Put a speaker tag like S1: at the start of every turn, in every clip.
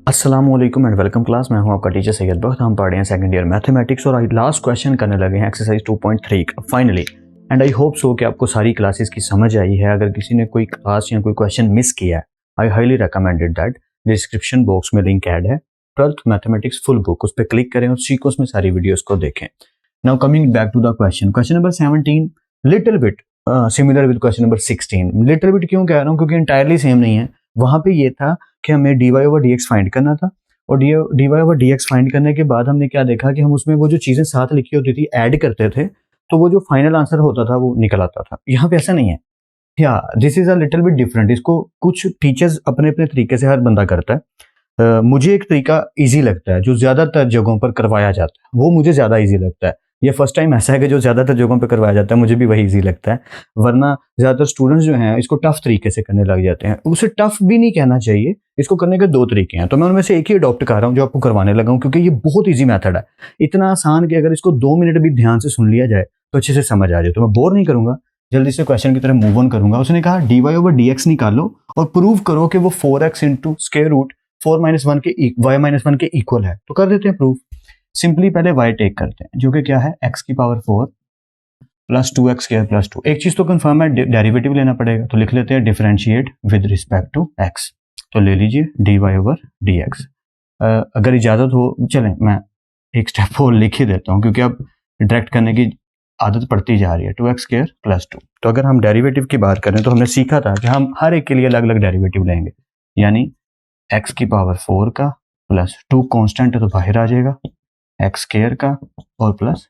S1: अस्सलाम वालेकुम and welcome class. मैं हूं आपका टीचर सैयद बख्त। हम पढ़ रहे हैं सेकंड ईयर मैथमेटिक्स और आज लास्ट क्वेश्चन करने लगे हैं एक्सरसाइज 2.3 का finally. And I hope so कि आपको सारी क्लासेस की समझ आई है। अगर किसी ने कोई क्लास या कोई क्वेश्चन मिस किया है, I highly recommended that description box में लिंक ऐड है 12th मैथमेटिक्स फुल बुक, उस पर क्लिक करें और सीको उसमें सारी वीडियोस को देखें। Now coming back to the question number 17 little bit similar with question number 16। Little bit क्यों कह रहा हूँ, क्योंकि इंटायरली सेम नहीं है। वहां पे ये था कि हमें dy ओवर dx फाइंड करना था और dy ओवर dx फाइंड करने के बाद हमने क्या देखा कि हम उसमें वो जो चीजें साथ लिखी होती थी ऐड करते थे तो वो जो फाइनल आंसर होता था वो निकल आता था। यहाँ पे ऐसा नहीं है। या this is a little bit different. इसको कुछ टीचर्स अपने अपने तरीके से हर बंदा करता है। मुझे एक तरीका इजी लगता है जो ज्यादातर जगहों पर करवाया जाता है, वो मुझे ज्यादा इजी लगता है। ये फर्स्ट टाइम ऐसा है कि जो ज्यादातर जगहों पे करवाया जाता है मुझे भी वही इजी लगता है, वरना ज्यादातर स्टूडेंट्स जो हैं इसको टफ तरीके से करने लग जाते हैं। उसे टफ भी नहीं कहना चाहिए, इसको करने के दो तरीके हैं, तो मैं उनमें से एक ही अडॉप्ट कर रहा हूँ जो आपको करवाने लगा हूँ, क्योंकि ये बहुत ईजी मेथड है। इतना आसान कि अगर इसको 2 मिनट भी ध्यान से सुन लिया जाए तो अच्छे से समझ आ जाए। तो मैं बोर नहीं करूंगा, जल्दी से क्वेश्चन की तरफ मूव ऑन करूंगा। उसने कहा dy ओवर dx निकालो और प्रूव करो कि वो 4x इंटू स्क्वायर रूट 4 - 1 के y - 1 के इक्वल है। तो कर देते हैं प्रूफ। सिंपली पहले y टेक करते हैं जो कि क्या है x की power 4 plus 2x square plus 2। एक चीज तो कंफर्म है, डेरिवेटिव लेना पड़ेगा, तो लिख लेते हैं differentiate with respect to x। तो ले लीजिए dy ओवर dx। अगर इजाजत हो चलें मैं एक स्टेप और लिख ही देता हूँ, क्योंकि अब डायरेक्ट करने की आदत पड़ती जा रही है। 2x square plus 2। तो अगर हम डेरिवेटिव की बात करें तो हमने सीखा था कि हम हर एक के लिए अलग अलग डेरिवेटिव लेंगे, यानी x की पावर 4 का प्लस 2 कांस्टेंट है तो बाहर आ जाएगा, x स्क्वायर का और प्लस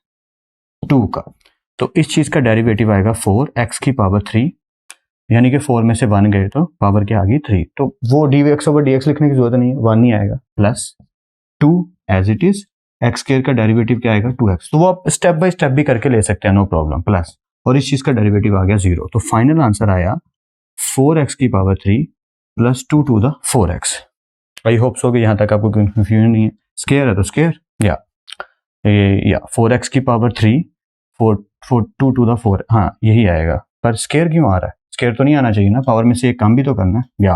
S1: 2 का। तो इस चीज का डेरिवेटिव आएगा 4x की पावर 3, यानी कि 4 में से 1 गए तो पावर क्या आ गई 3। तो वो dx ओवर dx लिखने की जरूरत नहीं है, 1 ही आएगा, plus 2 as it is. x square का डेरिवेटिव क्या आएगा 2x। तो वो आप स्टेप बाय स्टेप भी करके ले सकते हैं, नो प्रॉब्लम। प्लस और इस चीज का डेरिवेटिव आ गया 0। तो फाइनल आंसर आया 4x की power 3 plus 2 to the 4x। I hope so कि यहां तक आपको कंफ्यूजन नहीं है। स्क्वायर है तो स्क्वायर या 4x की पावर 3 4 2 टू द 4, हाँ यही आएगा। पर स्क्वायर क्यों आ रहा है? स्क्वायर तो नहीं आना चाहिए ना, पावर में से एक काम भी तो करना है। या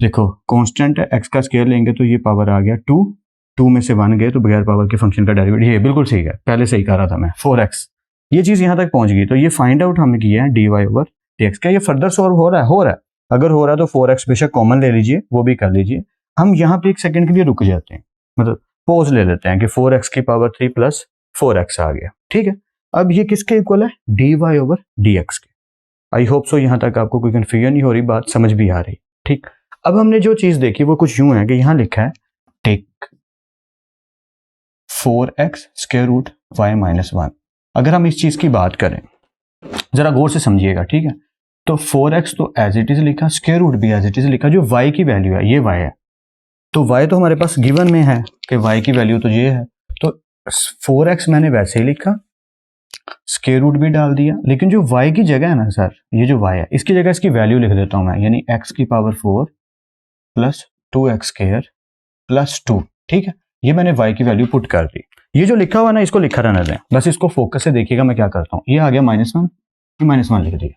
S1: देखो कांस्टेंट है, x का स्क्वायर लेंगे तो ये पावर आ गया 2, 2 में से 1 गए तो बगैर पावर के फंक्शन का डेरिवेटिव, ये बिल्कुल सही है, पहले सही कह रहा था मैं, 4x। ये चीज यहां तक पहुंच गई। तो ये फाइंड आउट हमने किया है dy ओवर dx। क्या ये फर्दर सॉल्व हो रहा है? हो रहा है। अगर हो रहा है तो 4x बेशक कॉमन ले लीजिए, वो भी कर लीजिए। हम यहाँ पे एक सेकंड के लिए रुक जाते हैं, मतलब पोज ले लेते हैं कि 4x की पावर 3 प्लस 4x आ गया, ठीक है। अब ये किसके इक्वल है? dy ओवर dx के। आई होप सो यहाँ तक आपको कोई कंफ्यूजन नहीं हो रही, बात समझ भी आ रही, ठीक। अब हमने जो चीज देखी वो कुछ यूं है कि यहाँ लिखा है take 4x square root y - 1। अगर हम इस चीज की बात करें, जरा गौर से समझिएगा, ठीक है। तो 4x तो एज इट इज लिखा, स्क्वायर रूट भी एज इट इज लिखा। जो y की वैल्यू है ये y है, तो y तो हमारे पास गिवन में है कि y की वैल्यू तो ये है। तो 4x मैंने वैसे ही लिखा, स्क्वायर रूट भी डाल दिया, लेकिन जो y की जगह है ना सर, ये जो y है इसकी जगह इसकी वैल्यू लिख देता हूं मैं, यानी x की power 4 plus 2x square plus 2, ठीक है। ये मैंने y की वैल्यू पुट कर दी। ये जो लिखा हुआ ना इसको लिखा रहने दें, बस इसको फोकस से देखिएगा मैं क्या करता हूँ। ये आ गया -1, ये -1 लिख दिया।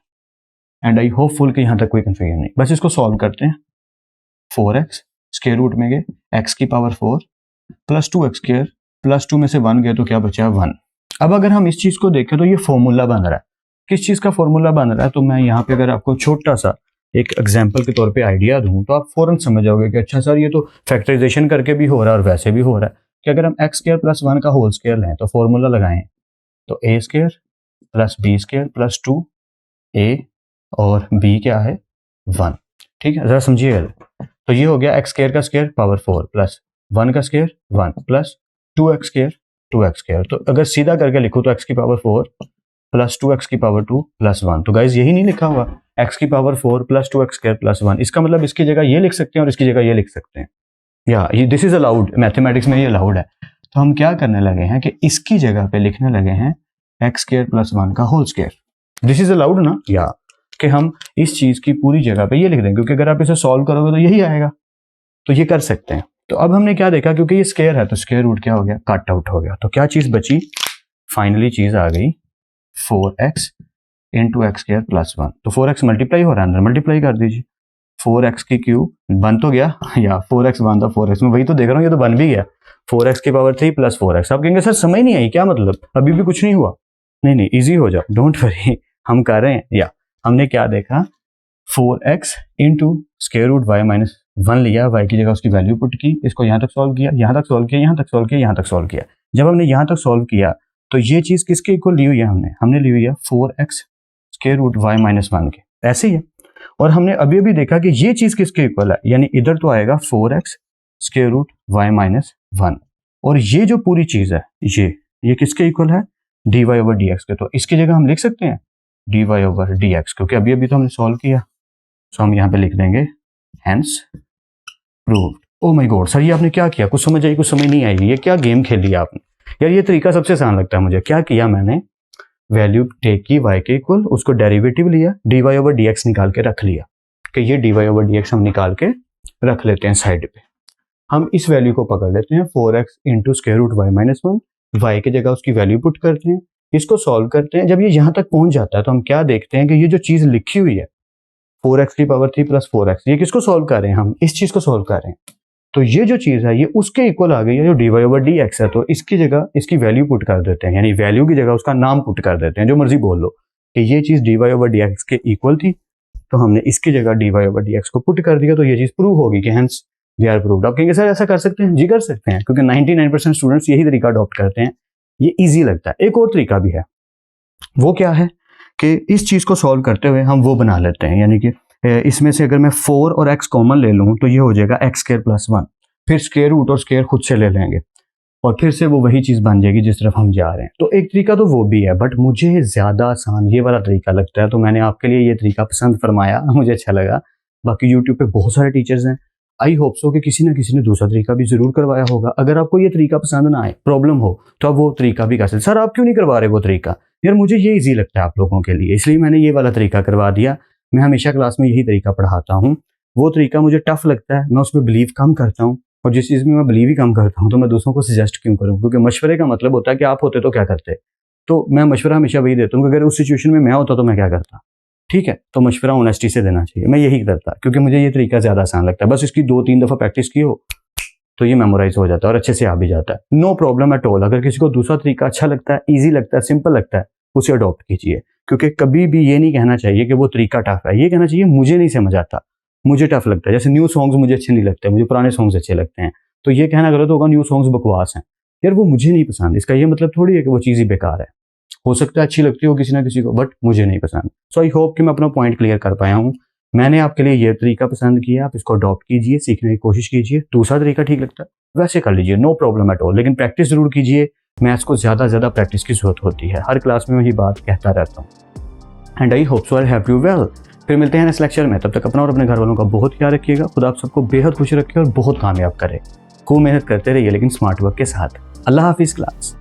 S1: एंड आई होपफुल कि यहां तक कोई कंफ्यूजन नहीं। बस इसको सॉल्व करते हैं। 4x स्क्वायर रूट में गए x की power 4 plus 2x square plus 2 में से 1 गए तो क्या बचा? 1। अब अगर हम इस चीज को देखें तो ये फॉर्मूला बन रहा है। किस चीज का फॉर्मूला बन रहा है? तो मैं यहाँ पे अगर आपको छोटा सा एक एग्जाम्पल के तौर पे आइडिया दूं तो आप फौरन समझ जाओगे कि अच्छा सर ये तो फैक्टराइजेशन करके भी हो रहा है और वैसे भी हो रहा है कि अगर हम x स्क्वायर प्लस 1 का होल स्क्वायर लें तो फॉर्मूला लगाएं तो a square plus b square plus 2a और b क्या है 1, ठीक है। जरा समझिएगा। तो ये हो गया x स्क्वायर का स्क्वायर पावर 4 प्लस 1 का square 1 plus 2x square 2x square. तो अगर सीधा करके लिखो तो x की पावर 4 प्लस 2x की पावर 2 प्लस 1। तो गाइज यही नहीं लिखा हुआ, x की power 4 plus 2x square plus 1। इसका मतलब इसकी जगह ये लिख सकते हैं और इसकी जगह ये लिख सकते हैं। या दिस इज अलाउड, मैथमेटिक्स में ये अलाउड है। तो हम क्या करने लगे हैं कि इसकी जगह पे लिखने लगे हैं x स्क्वायर प्लस 1 का whole square. This is allowed ना, या कि हम इस चीज की पूरी जगह पे ये लिख दें, क्योंकि अगर आप इसे सॉल्व करोगे तो यही आएगा। तो ये कर सकते हैं। तो अब हमने क्या देखा, क्योंकि ये स्क्वायर है तो स्क्वायर रूट क्या हो गया? कट आउट हो गया। तो क्या चीज बची? फाइनली चीज आ गई 4x into x square plus 1। तो 4x मल्टीप्लाई हो रहा है, अंदर मल्टीप्लाई कर दीजिए। 4x की क्यूब बन तो गया या 4x बन था 4x में, वही तो देख रहा हूँ, ये तो बन भी गया 4x की पावर 3 प्लस 4x। आप कहेंगे सर समझ नहीं आई क्या मतलब, अभी भी कुछ नहीं हुआ। नहीं इजी हो जाओ, डोंट वरी, हम कर रहे हैं। या हमने क्या देखा, 4x into square root y minus 1 लिया, y की जगह उसकी वैल्यू पुट की, इसको यहाँ तक सॉल्व किया, यहाँ तक सॉल्व किया, यहाँ तक सॉल्व किया, यहाँ तक सॉल्व किया। जब हमने यहाँ तक सॉल्व किया तो ये चीज़ किसके इक्वल ली हुई है, हमने ली हुई है 4x square root y minus 1 के, ऐसे ही है। और हमने अभी अभी देखा कि ये चीज़ किसके इक्वल है, यानी इधर तो आएगा 4x square root y minus 1, और ये जो पूरी चीज़ है ये किसके इक्वल है, dy ओवर dx के। तो इसकी जगह हम लिख सकते हैं dy ओवर dx, क्योंकि अभी अभी तो हमने सॉल्व किया। सो हम यहाँ पे लिख देंगे hence proved. Oh my God sir ये आपने क्या किया, कुछ समझ आई कुछ समझ नहीं आई, ये क्या गेम खेल लिया आपने यार। ये तरीका सबसे आसान लगता है मुझे। क्या किया मैंने, वैल्यू टेक की y के इक्वल, उसको डेरिवेटिव लिया, dy ओवर dx निकाल के रख लिया कि ये dy ओवर dx हम निकाल के रख लेते हैं साइड पे। हम इस वैल्यू को पकड़ लेते हैं 4x into square root y minus 1, y की जगह उसकी वैल्यू पुट करते हैं, इसको सॉल्व करते हैं। जब ये यहाँ तक पहुंच जाता है तो हम क्या देखते हैं कि ये जो चीज़ लिखी हुई है 4x की पावर 3 प्लस 4x, ये किसको सॉल्व कर रहे हैं, हम इस चीज़ को सॉल्व कर रहे हैं। तो ये जो चीज़ है ये उसके इक्वल आ गई है जो dy ओवर dx है। तो इसकी जगह इसकी वैल्यू पुट कर देते हैं, यानी वैल्यू की जगह उसका नाम पुट कर देते हैं, जो मर्जी बोल लो कि ये चीज़ dy ओवर dx के इक्वल थी, तो हमने इसकी जगह dy ओवर dx को पुट कर दिया, तो ये चीज़ प्रूव होगी कि हेंस वी आर प्रूव्ड। आप कहेंगे सर ऐसा कर सकते हैं, जी कर सकते हैं, क्योंकि 99% स्टूडेंट्स यही तरीका अडॉप्ट करते हैं, ये ईजी लगता है। एक और तरीका भी है, वो क्या है कि इस चीज़ को सॉल्व करते हुए हम वो बना लेते हैं, यानी कि इसमें से अगर मैं 4 और x कॉमन ले लूँ तो ये हो जाएगा x स्क्वायर प्लस 1, फिर स्क्वायर रूट और स्क्वायर खुद से ले लेंगे और फिर से वो वही चीज़ बन जाएगी जिस तरफ हम जा रहे हैं। तो एक तरीका तो वो भी है, बट मुझे ज़्यादा आसान ये वाला तरीका लगता है, तो मैंने आपके लिए ये तरीका पसंद फरमाया, मुझे अच्छा लगा। बाकी यूट्यूब पे बहुत सारे टीचर्स हैं, आई होप सो कि किसी ना किसी ने दूसरा तरीका भी ज़रूर करवाया होगा। अगर आपको ये तरीका पसंद ना आए, प्रॉब्लम हो, तो आप वो तरीका भी कर सकते। सर आप क्यों नहीं करवा रहे वो तरीका, यार मुझे ये ईजी लगता है आप लोगों के लिए, इसलिए मैंने ये वाला तरीका करवा दिया। मैं हमेशा क्लास में यही तरीका पढ़ाता हूँ, वो तरीका मुझे टफ लगता है, मैं उसमें बिलीव कम करता हूँ, और जिस चीज़ में मैं बिलीव ही कम करता हूँ तो मैं दूसरों को सजेस्ट क्यों करूँ, क्योंकि मशवरे का मतलब होता है कि आप होते तो क्या करते। तो मैं मशवरा हमेशा वही देता हूँ कि अगर उस सिचुएशन में मैं होता तो मैं क्या करता, ठीक है। तो मशवरा ऑनेस्टी से देना चाहिए, मैं यही करता क्योंकि मुझे ये तरीका ज़्यादा आसान लगता है। बस इसकी 2-3 दफ़ा प्रैक्टिस की हो तो ये मेमोराइज हो जाता है और अच्छे से आ भी जाता है, नो प्रॉब्लम एट ऑल। अगर किसी को दूसरा तरीका अच्छा लगता है, ईजी लगता है, सिंपल लगता है, उसे अडॉप्ट कीजिए, क्योंकि कभी भी ये नहीं कहना चाहिए कि वो तरीका टफ है, ये कहना चाहिए मुझे नहीं समझ आता, मुझे टफ लगता है। जैसे न्यू सॉन्ग्स मुझे अच्छे नहीं लगते, मुझे पुराने सॉन्ग्स अच्छे लगते हैं, तो ये कहना गलत होगा न्यू सॉन्ग्स बकवास हैं, यार वो मुझे नहीं पसंद, इसका ये मतलब थोड़ी है कि वो चीज़ ही बेकार है। हो सकता है अच्छी लगती हो किसी ना किसी को, बट मुझे नहीं पसंद। सो आई होप कि मैं अपना पॉइंट क्लियर कर पाया हूँ। मैंने आपके लिए ये तरीका पसंद किया, आप इसको अडॉप्ट कीजिए, सीखने की कोशिश कीजिए। दूसरा तरीका ठीक लगता है वैसे कर लीजिए, नो प्रॉब्लम एट ऑल, लेकिन प्रैक्टिस जरूर कीजिए। मैथ्स को ज़्यादा प्रैक्टिस की जरूरत होती है, हर क्लास में मैं ये बात कहता रहता हूँ। And I hope so I have you well. फिर मिलते हैं नेक्स्ट लेक्चर में, तब तक अपना और अपने घर वालों का बहुत ख्याल रखिएगा। खुदा आप सबको बेहद खुश रखे और बहुत कामयाब करे। खूब मेहनत करते रहिए लेकिन स्मार्ट वर्क के साथ। अल्लाह हाफिज़ क्लास।